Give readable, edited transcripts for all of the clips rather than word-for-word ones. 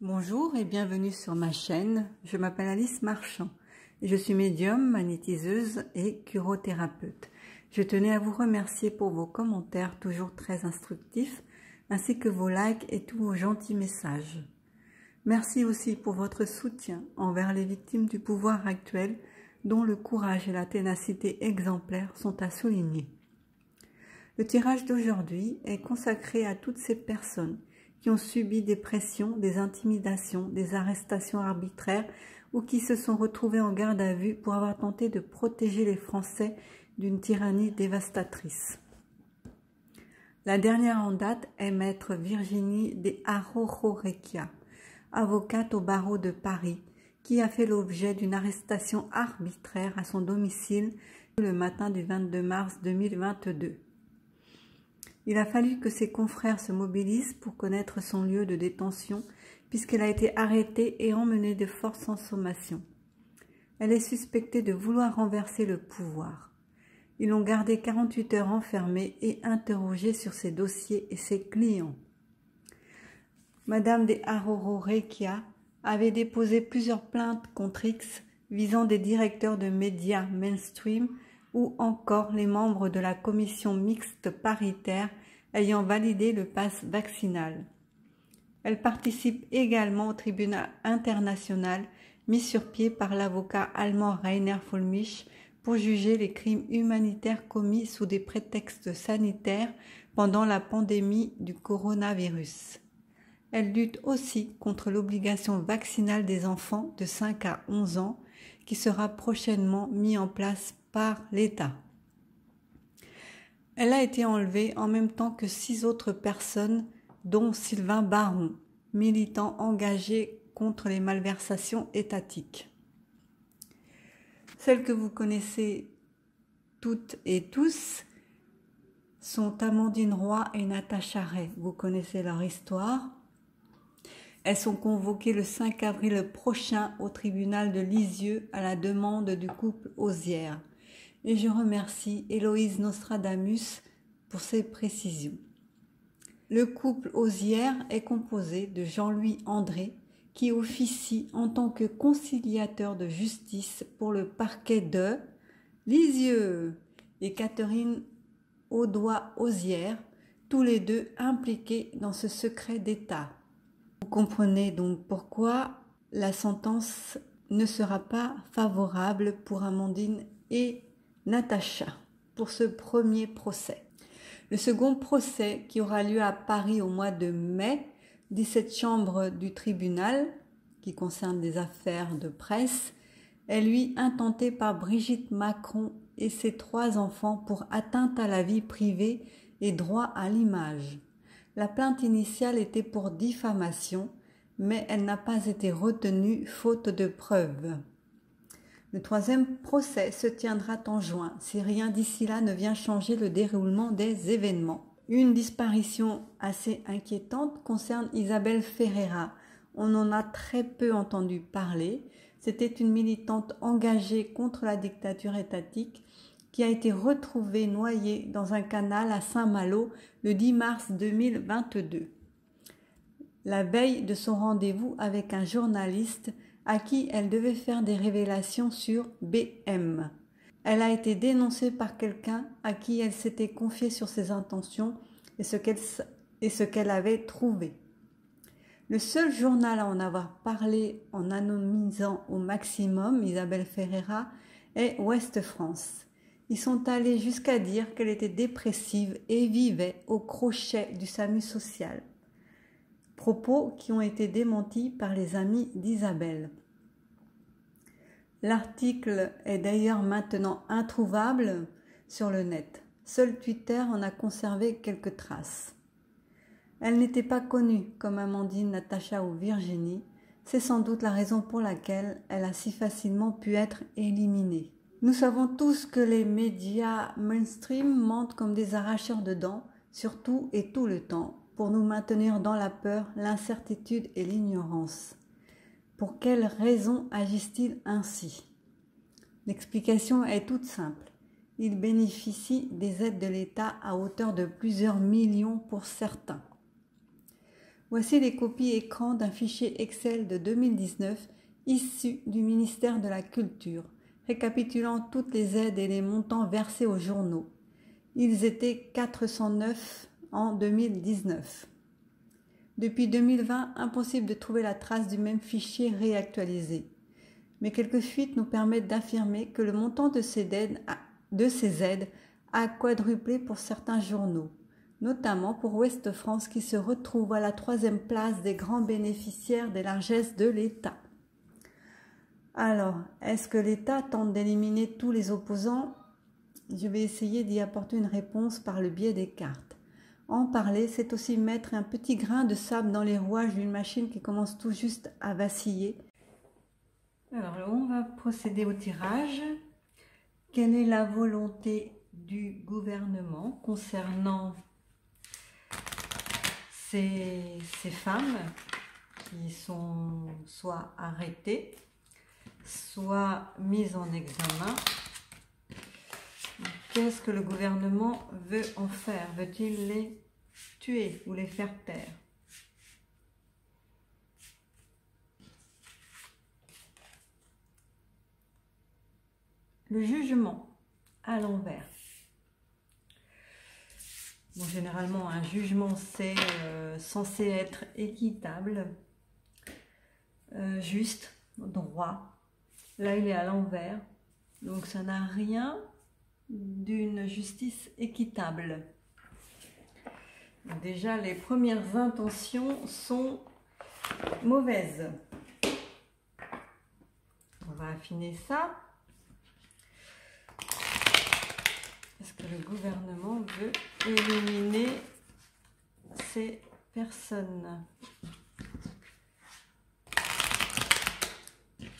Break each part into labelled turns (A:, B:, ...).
A: Bonjour et bienvenue sur ma chaîne. Je m'appelle Alice Marchand et je suis médium, magnétiseuse et curothérapeute. Je tenais à vous remercier pour vos commentaires toujours très instructifs ainsi que vos likes et tous vos gentils messages. Merci aussi pour votre soutien envers les victimes du pouvoir actuel dont le courage et la ténacité exemplaires sont à souligner. Le tirage d'aujourd'hui est consacré à toutes ces personnes qui ont subi des pressions, des intimidations, des arrestations arbitraires ou qui se sont retrouvés en garde à vue pour avoir tenté de protéger les Français d'une tyrannie dévastatrice. La dernière en date est maître Virginie de Arrojorequia, avocate au barreau de Paris, qui a fait l'objet d'une arrestation arbitraire à son domicile le matin du 22 mars 2022. Il a fallu que ses confrères se mobilisent pour connaître son lieu de détention, puisqu'elle a été arrêtée et emmenée de force en sommation. Elle est suspectée de vouloir renverser le pouvoir. Ils l'ont gardée 48 heures enfermée et interrogée sur ses dossiers et ses clients. Madame de Arrojorequia avait déposé plusieurs plaintes contre X visant des directeurs de médias mainstream ou encore les membres de la commission mixte paritaire ayant validé le pass vaccinal. Elle participe également au tribunal international mis sur pied par l'avocat allemand Rainer Fulmich pour juger les crimes humanitaires commis sous des prétextes sanitaires pendant la pandémie du coronavirus. Elle lutte aussi contre l'obligation vaccinale des enfants de 5 à 11 ans qui sera prochainement mis en place par l'État. Elle a été enlevée en même temps que 6 autres personnes, dont Sylvain Baron, militant engagé contre les malversations étatiques. Celles que vous connaissez toutes et tous sont Amandine Roy et Natacha Ray. Vous connaissez leur histoire. Elles sont convoquées le 5 avril prochain au tribunal de Lisieux à la demande du couple Ozière. Et je remercie Héloïse Nostradamus pour ses précisions. Le couple Ozière est composé de Jean-Louis André, qui officie en tant que conciliateur de justice pour le parquet de Lisieux, et Catherine Audois-Ozière, tous les deux impliqués dans ce secret d'État. Vous comprenez donc pourquoi la sentence ne sera pas favorable pour Amandine et Natacha pour ce premier procès. Le second procès, qui aura lieu à Paris au mois de mai, 17 chambres du tribunal, qui concerne des affaires de presse, est lui intenté par Brigitte Macron et ses 3 enfants pour atteinte à la vie privée et droit à l'image. La plainte initiale était pour diffamation, mais elle n'a pas été retenue faute de preuves. Le 3e procès se tiendra en juin, si rien d'ici là ne vient changer le déroulement des événements. Une disparition assez inquiétante concerne Isabelle Ferreira. On en a très peu entendu parler. C'était une militante engagée contre la dictature étatique qui a été retrouvée noyée dans un canal à Saint-Malo le 10 mars 2022. La veille de son rendez-vous avec un journaliste à qui elle devait faire des révélations sur BM. Elle a été dénoncée par quelqu'un à qui elle s'était confiée sur ses intentions et ce qu'elle avait trouvé. Le seul journal à en avoir parlé en anonymisant au maximum Isabelle Ferreira est Ouest France. Ils sont allés jusqu'à dire qu'elle était dépressive et vivait au crochet du SAMU social. Propos qui ont été démentis par les amis d'Isabelle. L'article est d'ailleurs maintenant introuvable sur le net. Seul Twitter en a conservé quelques traces. Elle n'était pas connue comme Amandine, Natacha ou Virginie. C'est sans doute la raison pour laquelle elle a si facilement pu être éliminée. Nous savons tous que les médias mainstream mentent comme des arracheurs de dents, surtout et tout le temps, pour nous maintenir dans la peur, l'incertitude et l'ignorance. Pour quelles raisons agissent-ils ainsi? L'explication est toute simple. Ils bénéficient des aides de l'État à hauteur de plusieurs millions pour certains. Voici les copies écran d'un fichier Excel de 2019 issu du ministère de la Culture, récapitulant toutes les aides et les montants versés aux journaux. Ils étaient 409 en 2019. Depuis 2020, impossible de trouver la trace du même fichier réactualisé. Mais quelques fuites nous permettent d'affirmer que le montant de ces aides a quadruplé pour certains journaux, notamment pour Ouest France qui se retrouve à la 3e place des grands bénéficiaires des largesses de l'État. Alors, est-ce que l'État tente d'éliminer tous les opposants? Je vais essayer d'y apporter une réponse par le biais des cartes. En parler, c'est aussi mettre un petit grain de sable dans les rouages d'une machine qui commence tout juste à vaciller. Alors, on va procéder au tirage. Quelle est la volonté du gouvernement concernant ces femmes qui sont soit arrêtées, soit mises en examen? Qu'est-ce que le gouvernement veut en faire? Veut-il les tuer ou les faire taire? Le jugement à l'envers. Bon, généralement, un jugement, c'est censé être équitable, juste, droit. Là, il est à l'envers, donc ça n'a rien d'une justice équitable. Déjà, les premières intentions sont mauvaises. On va affiner ça. Est-ce que le gouvernement veut éliminer ces personnes?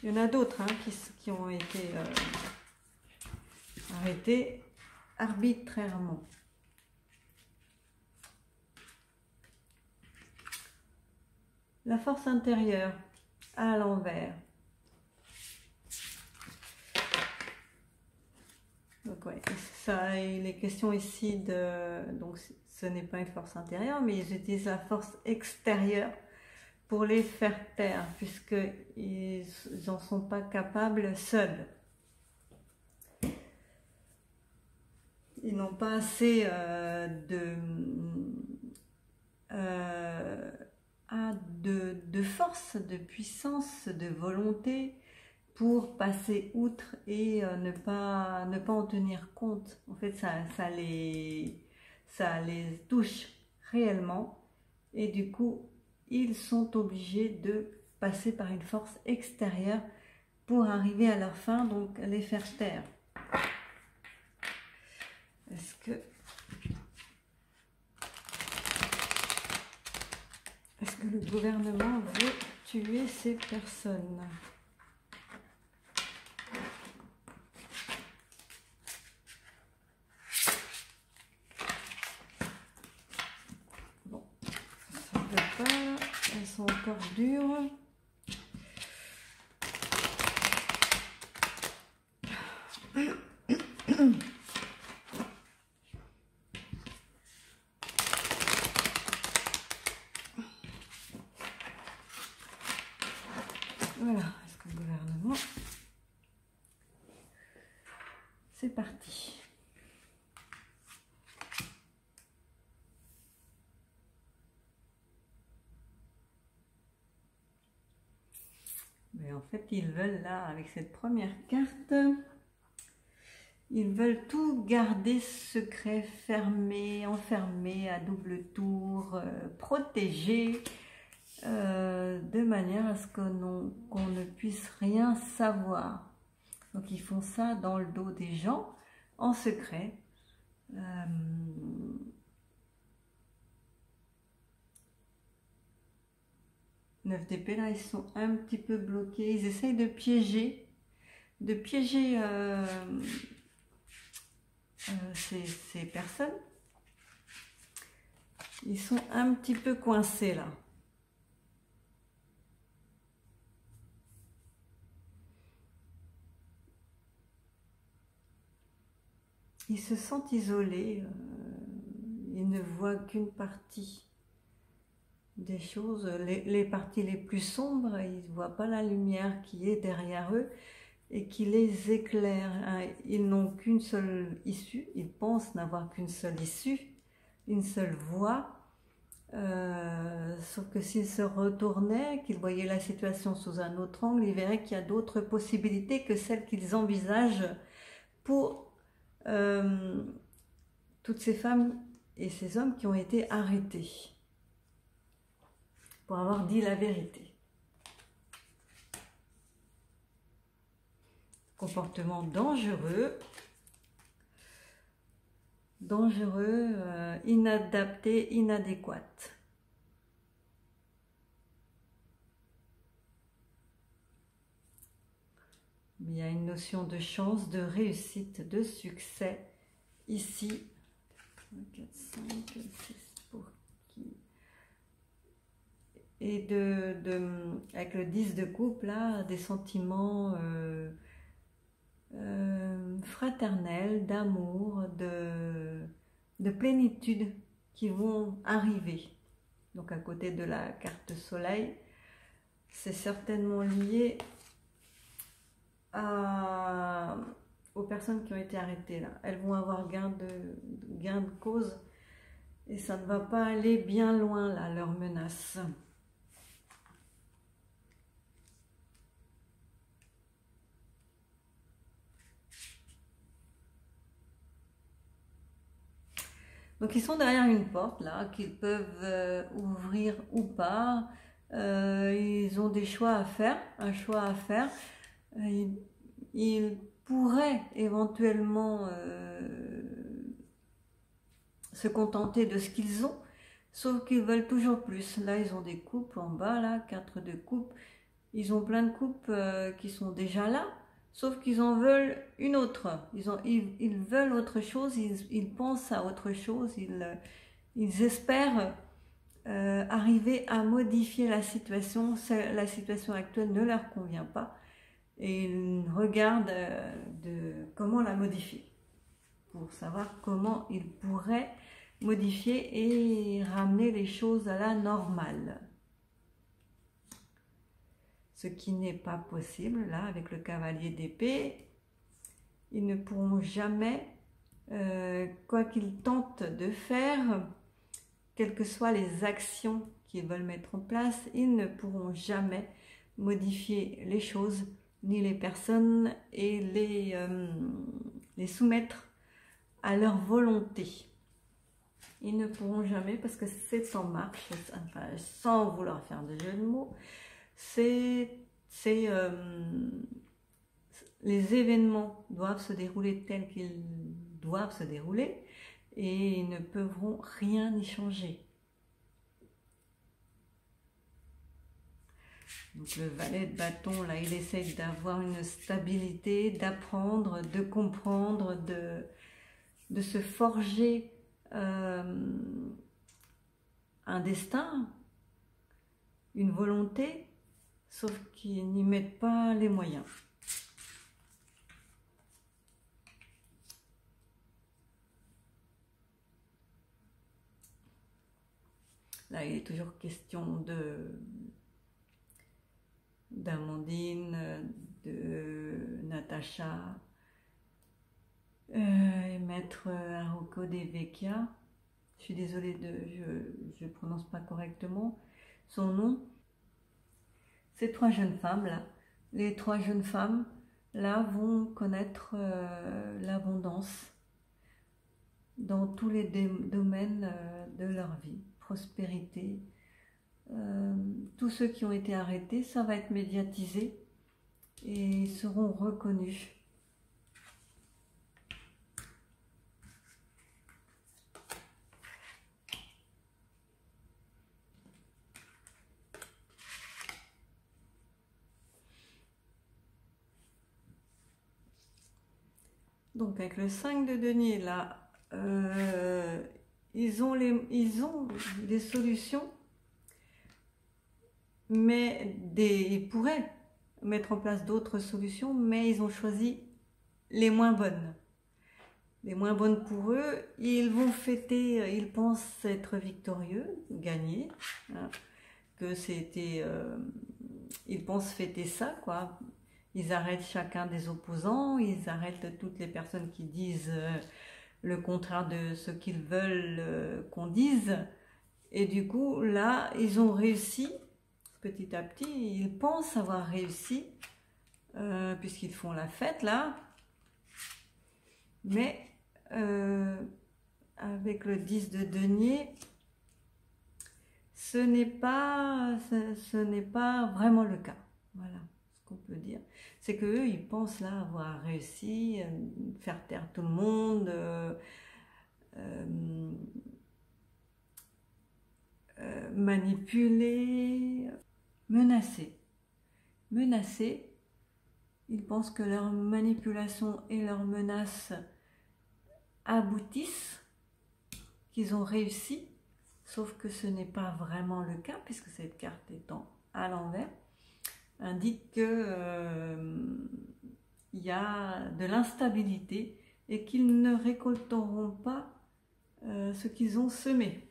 A: Il y en a d'autres qui ont été arrêtés arbitrairement. La force intérieure à l'envers. Donc ouais, ça, il est question ici de... Donc ce n'est pas une force intérieure, mais ils utilisent la force extérieure pour les faire taire, puisqu'ils n'en sont pas capables seuls. Ils n'ont pas assez de force, de puissance, de volonté pour passer outre et ne pas en tenir compte. En fait, ça les touche réellement et du coup, ils sont obligés de passer par une force extérieure pour arriver à leur fin, donc les faire taire. Est-ce que le gouvernement veut tuer ces personnes? Bon, ça ne peut pas, elles sont encore dures. Voilà, est-ce que le gouvernement... C'est parti. Mais en fait, ils veulent là, avec cette première carte, ils veulent tout garder secret, fermé, enfermé, à double tour, protégé, de manière à ce qu'on ne puisse rien savoir. Donc ils font ça dans le dos des gens, en secret. 9 d'épée, là, ils sont un petit peu bloqués. Ils essayent de piéger ces personnes. Ils sont un petit peu coincés, là. Ils se sentent isolés. Ils ne voient qu'une partie des choses, les parties les plus sombres, ils ne voient pas la lumière qui est derrière eux et qui les éclaire. Hein. Ils n'ont qu'une seule issue, ils pensent n'avoir qu'une seule issue, une seule voie. Sauf que s'ils se retournaient, qu'ils voyaient la situation sous un autre angle, ils verraient qu'il y a d'autres possibilités que celles qu'ils envisagent pour toutes ces femmes et ces hommes qui ont été arrêtés pour avoir dit la vérité. Comportement dangereux, inadapté, inadéquat. Il y a une notion de chance, de réussite, de succès ici. 4, 5, 6 pour qui? Et avec le 10 de coupe, là, des sentiments fraternels, d'amour, de plénitude qui vont arriver. Donc à côté de la carte soleil, c'est certainement lié aux personnes qui ont été arrêtées là. Elles vont avoir gain de cause et ça ne va pas aller bien loin là, leurs menaces. Donc ils sont derrière une porte là, qu'ils peuvent ouvrir ou pas. Ils ont des choix à faire, un choix à faire. Ils pourraient éventuellement se contenter de ce qu'ils ont, sauf qu'ils veulent toujours plus. Là, ils ont des coupes en bas, là, 4 de coupe. Ils ont plein de coupes qui sont déjà là, sauf qu'ils en veulent une autre. Ils veulent autre chose, ils pensent à autre chose, ils espèrent arriver à modifier la situation. La situation actuelle ne leur convient pas. Et ils regardent comment la modifier, pour savoir comment ils pourraient modifier et ramener les choses à la normale. Ce qui n'est pas possible, là, avec le cavalier d'épée, ils ne pourront jamais, quoi qu'ils tentent de faire, quelles que soient les actions qu'ils veulent mettre en place, ils ne pourront jamais modifier les choses, ni les personnes, et les soumettre à leur volonté. Ils ne pourront jamais, parce que c'est en marche, enfin, sans vouloir faire de jeu de mots, les événements doivent se dérouler tels qu'ils doivent se dérouler, et ils ne pourront rien y changer. Donc le valet de bâton, là, il essaie d'avoir une stabilité, d'apprendre, de comprendre, de se forger un destin, une volonté, sauf qu'ils n'y mettent pas les moyens. Là, il est toujours question d'Amandine, de Natacha, et Maître Haruko de Vecchia. Je suis désolée, je ne prononce pas correctement son nom. Ces 3 jeunes femmes là, les 3 jeunes femmes là vont connaître l'abondance dans tous les domaines de leur vie, prospérité. Tous ceux qui ont été arrêtés, ça va être médiatisé et seront reconnus. Donc avec le 5 de denier là, ils ont des solutions, mais ils pourraient mettre en place d'autres solutions, mais ils ont choisi les moins bonnes. les moins bonnes pour eux. Ils vont fêter, ils pensent être victorieux, gagner, hein, que c'était, ils pensent fêter ça, quoi. Ils arrêtent chacun des opposants, ils arrêtent toutes les personnes qui disent le contraire de ce qu'ils veulent qu'on dise. Et du coup, là, ils ont réussi, petit à petit, ils pensent avoir réussi, puisqu'ils font la fête, là. Mais, avec le 10 de denier, ce n'est pas vraiment le cas. Voilà ce qu'on peut dire. C'est qu'eux, ils pensent là avoir réussi, faire taire tout le monde, manipuler, menacer. Menacer, ils pensent que leur manipulation et leurs menaces aboutissent, qu'ils ont réussi, sauf que ce n'est pas vraiment le cas, puisque cette carte étant à l'envers, indique que il y a de l'instabilité et qu'ils ne récolteront pas ce qu'ils ont semé.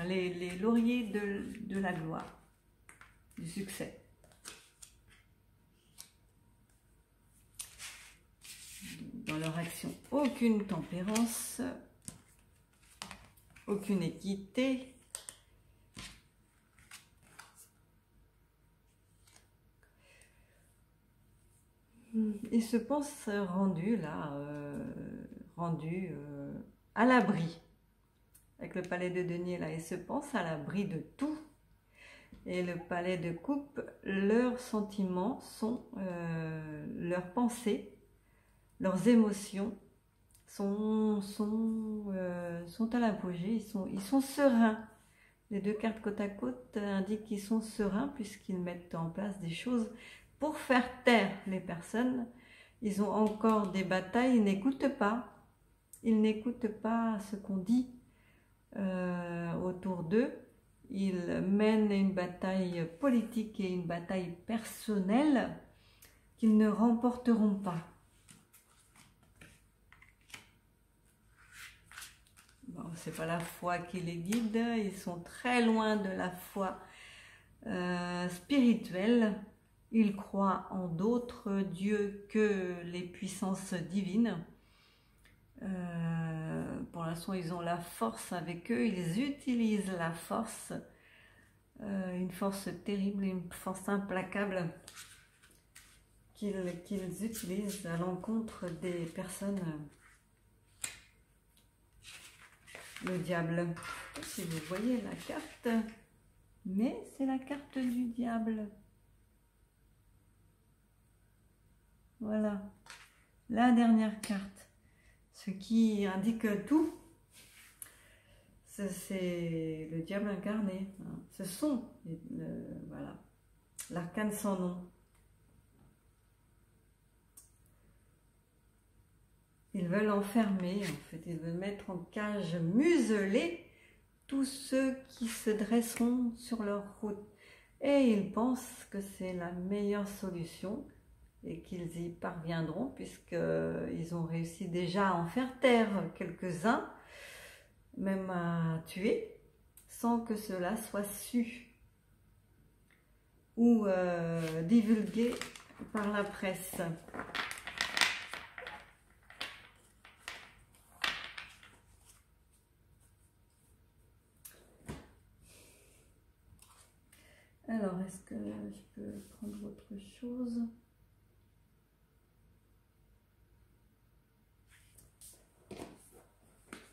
A: Les lauriers de la gloire, du succès. Dans leur action, aucune tempérance, aucune équité. Ils se pensent rendus là, à l'abri. Avec le palais de denier là, ils se pensent à l'abri de tout. Et le palais de coupe, leurs sentiments sont, leurs pensées, leurs émotions sont à l'apogée, ils sont sereins. Les deux cartes côte à côte indiquent qu'ils sont sereins puisqu'ils mettent en place des choses pour faire taire les personnes. Ils ont encore des batailles, ils n'écoutent pas. Ils n'écoutent pas ce qu'on dit autour d'eux. Ils mènent une bataille politique et une bataille personnelle qu'ils ne remporteront pas. Bon, c'est pas la foi qui les guide, ils sont très loin de la foi spirituelle. Ils croient en d'autres dieux que les puissances divines. Pour l'instant, ils ont la force avec eux, ils utilisent la force, une force terrible, une force implacable qu'ils utilisent à l'encontre des personnes. Le diable, je ne sais pas si vous voyez la carte, mais c'est la carte du diable. Voilà, la dernière carte, ce qui indique tout. C'est le diable incarné. Ce sont, voilà, l'arcane sans nom. Ils veulent enfermer, en fait, ils veulent mettre en cage, museler tous ceux qui se dresseront sur leur route. Et ils pensent que c'est la meilleure solution et qu'ils y parviendront puisqu'ils ont réussi déjà à en faire taire quelques-uns, même à tuer, sans que cela soit su ou divulgué par la presse. Alors, est-ce que je peux prendre autre chose?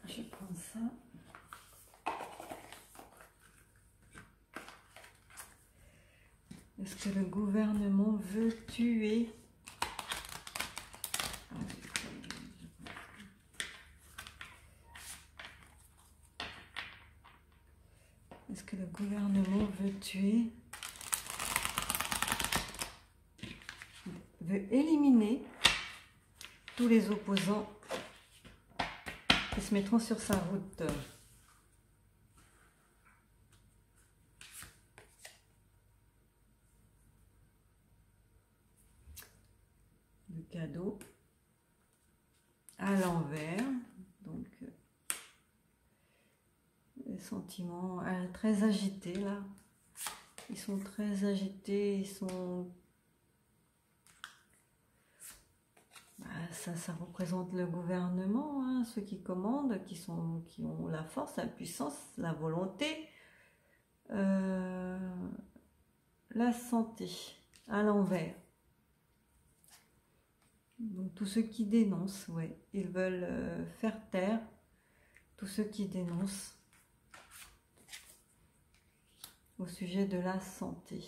A: Je prends ça. Est-ce que le gouvernement veut tuer? Est-ce que le gouvernement veut tuer? Veut éliminer tous les opposants qui se mettront sur sa route. Le cadeau. à l'envers. Donc, les sentiments très agités là. Ils sont très agités, ils sont... ça représente le gouvernement, hein, ceux qui commandent, qui ont la force, la puissance, la volonté. La santé, à l'envers. Donc tous ceux qui dénoncent, ouais, ils veulent faire taire tous ceux qui dénoncent au sujet de la santé.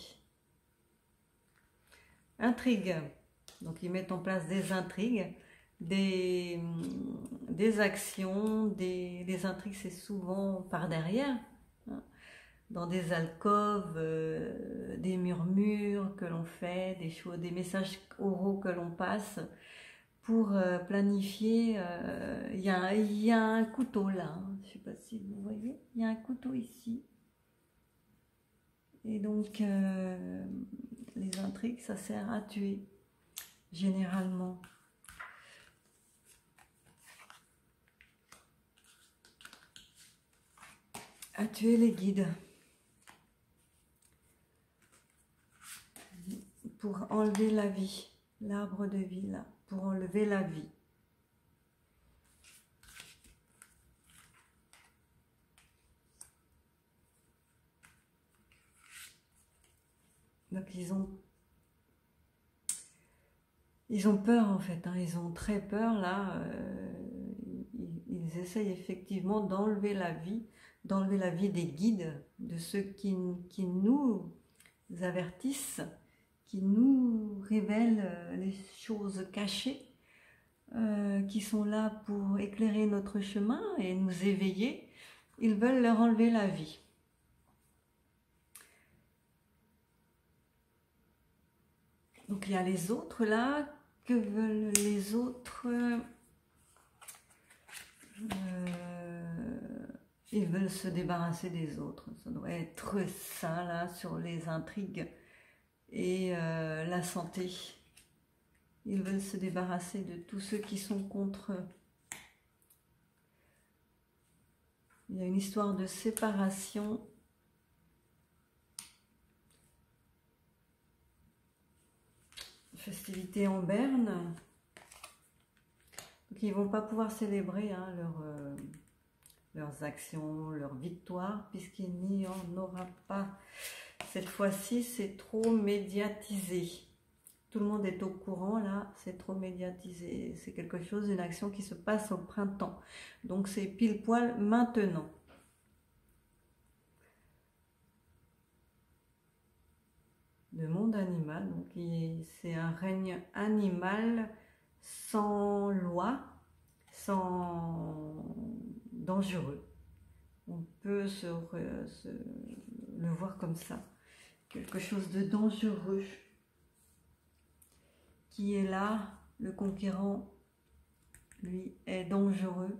A: Intrigue. Donc ils mettent en place des intrigues, des actions, des intrigues, c'est souvent par derrière, hein, dans des alcôves, des murmures que l'on fait, des messages oraux que l'on passe pour planifier. Il y a un couteau là, hein, je ne sais pas si vous voyez, il y a un couteau ici. Et donc, les intrigues, ça sert à tuer, généralement. À tuer les guides. Pour enlever la vie, l'arbre de vie là, pour enlever la vie. Donc ils ont peur en fait, hein, ils ont très peur là, ils essayent effectivement d'enlever la vie des guides, de ceux qui nous avertissent, qui nous révèlent les choses cachées, qui sont là pour éclairer notre chemin et nous éveiller. Ils veulent leur enlever la vie. Donc il y a les autres là. Que veulent les autres? Ils veulent se débarrasser des autres. Ça doit être ça là, sur les intrigues et la santé. Ils veulent se débarrasser de tous ceux qui sont contre eux. Il y a une histoire de séparation. Festivités en berne. Donc ils ne vont pas pouvoir célébrer hein, leurs actions, leurs victoires, puisqu'il n'y en aura pas. Cette fois-ci, c'est trop médiatisé. Tout le monde est au courant, là, c'est trop médiatisé. C'est quelque chose, une action qui se passe au printemps. Donc c'est pile poil maintenant. Le monde animal, donc c'est un règne animal sans loi, sans dangereux. On peut le voir comme ça. Quelque chose de dangereux qui est là, le conquérant, lui, est dangereux.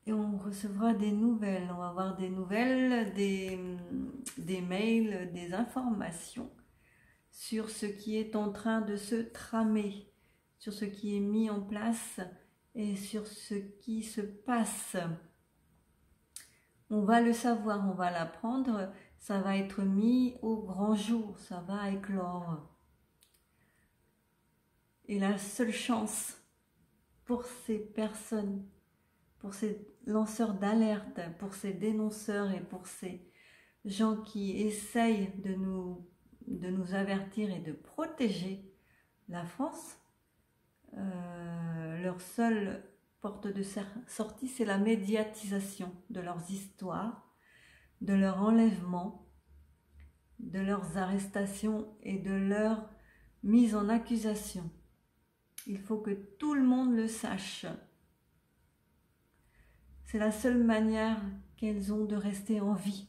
A: Et on recevra des nouvelles, on va avoir des nouvelles, des mails, des informations sur ce qui est en train de se tramer, sur ce qui est mis en place et sur ce qui se passe. On va le savoir, on va l'apprendre, ça va être mis au grand jour, ça va éclore. Et la seule chance pour ces personnes, pour ces lanceurs d'alerte, pour ces dénonceurs et pour ces gens qui essayent de nous avertir et de protéger la France, leur seule porte de sortie, c'est la médiatisation de leurs histoires, de leur enlèvement, de leurs arrestations et de leur mise en accusation. Il faut que tout le monde le sache. C'est la seule manière qu'elles ont de rester en vie.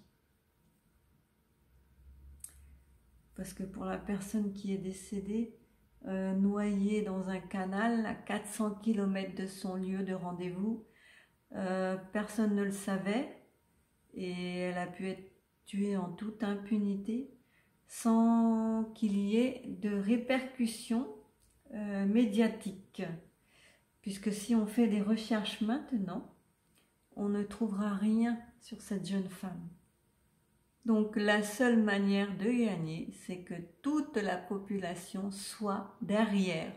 A: Parce que pour la personne qui est décédée, noyée dans un canal à 400 km de son lieu de rendez-vous, personne ne le savait et elle a pu être tuée en toute impunité sans qu'il y ait de répercussions médiatique. Puisque si on fait des recherches maintenant, on ne trouvera rien sur cette jeune femme. Donc la seule manière de gagner, c'est que toute la population soit derrière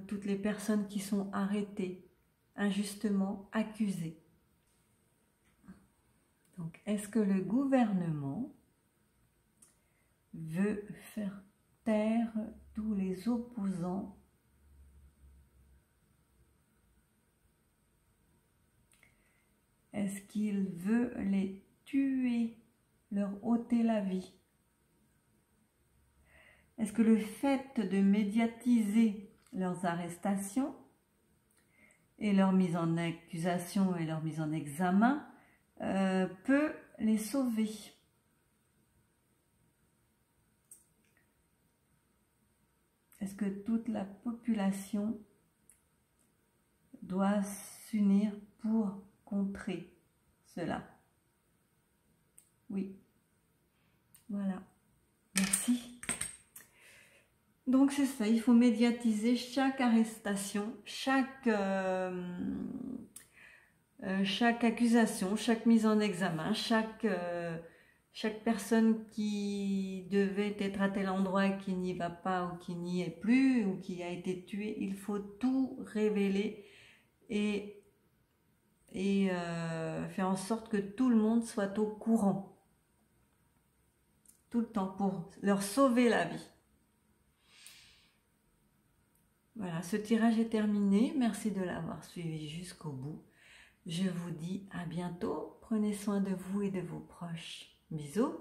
A: toutes les personnes qui sont arrêtées, injustement accusées. Donc est-ce que le gouvernement veut faire taire tous les opposants ? Est-ce qu'il veut les tuer, leur ôter la vie? Est-ce que le fait de médiatiser leurs arrestations et leur mise en accusation et leur mise en examen peut les sauver? Est-ce que toute la population doit s'unir pour contrer cela? Oui. Voilà. Merci. Donc c'est ça, il faut médiatiser chaque arrestation, chaque accusation, chaque mise en examen, chaque personne qui devait être à tel endroit et qui n'y va pas ou qui n'y est plus ou qui a été tuée. Il faut tout révéler et faire en sorte que tout le monde soit au courant tout le temps pour leur sauver la vie. Voilà, ce tirage est terminé. Merci de l'avoir suivi jusqu'au bout. Je vous dis à bientôt. Prenez soin de vous et de vos proches. Bisous.